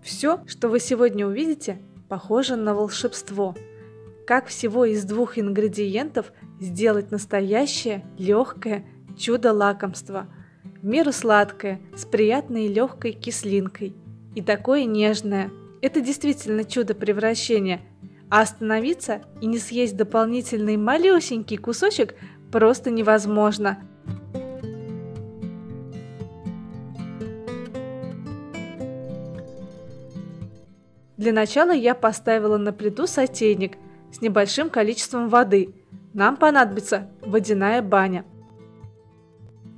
Все, что вы сегодня увидите, похоже на волшебство. Как всего из 2 ингредиентов сделать настоящее, легкое чудо-лакомство. В меру сладкое, с приятной и легкой кислинкой. И такое нежное. Это действительно чудо превращения. А остановиться и не съесть дополнительный малюсенький кусочек просто невозможно. Для начала я поставила на плиту сотейник с небольшим количеством воды. Нам понадобится водяная баня.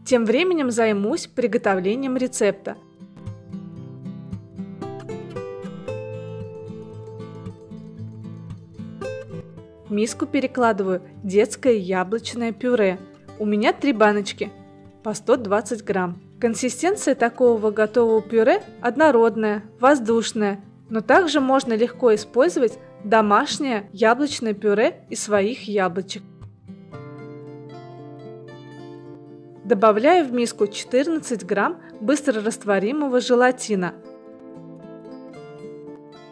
Тем временем займусь приготовлением рецепта. В миску перекладываю детское яблочное пюре. У меня 3 баночки по 120 грамм. Консистенция такого готового пюре однородная, воздушная, но также можно легко использовать домашнее яблочное пюре из своих яблочек. Добавляю в миску 14 грамм быстрорастворимого желатина.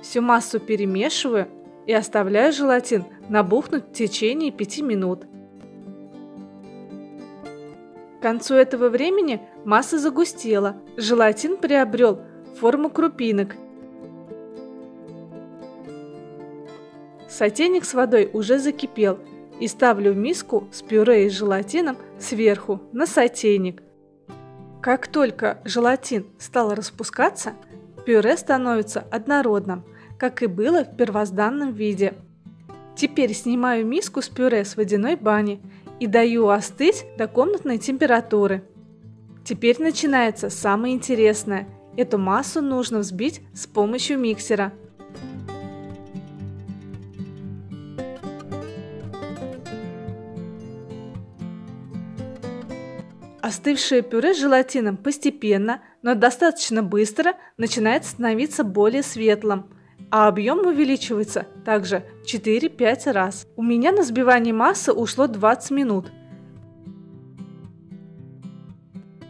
Всю массу перемешиваю и оставляю желатин набухнуть в течение 5 минут. К концу этого времени масса загустела, желатин приобрел форму крупинок. Сотейник с водой уже закипел, и ставлю в миску с пюре и желатином сверху на сотейник. Как только желатин стал распускаться, пюре становится однородным, как и было в первозданном виде. Теперь снимаю миску с пюре с водяной бани и даю остыть до комнатной температуры. Теперь начинается самое интересное. Эту массу нужно взбить с помощью миксера. Остывшее пюре с желатином постепенно, но достаточно быстро начинает становиться более светлым, а объем увеличивается также 4-5 раз. У меня на взбивание массы ушло 20 минут.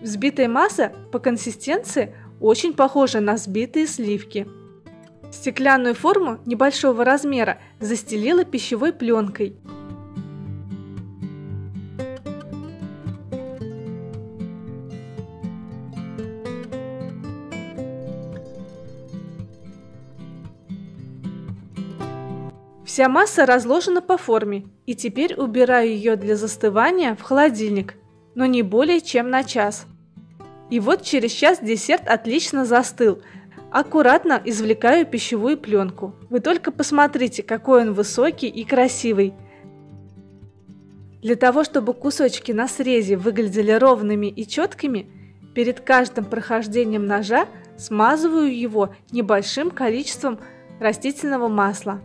Взбитая масса по консистенции очень похожа на взбитые сливки. Стеклянную форму небольшого размера застелила пищевой пленкой. Вся масса разложена по форме, и теперь убираю ее для застывания в холодильник, но не более чем на час. И вот через час десерт отлично застыл. Аккуратно извлекаю пищевую пленку. Вы только посмотрите, какой он высокий и красивый. Для того, чтобы кусочки на срезе выглядели ровными и четкими, перед каждым прохождением ножа смазываю его небольшим количеством растительного масла.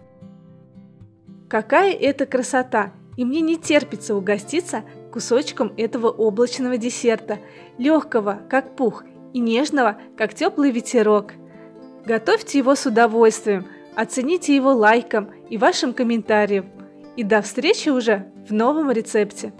Какая это красота! И мне не терпится угоститься кусочком этого облачного десерта, легкого, как пух, и нежного, как теплый ветерок. Готовьте его с удовольствием, оцените его лайком и вашим комментарием. И до встречи уже в новом рецепте!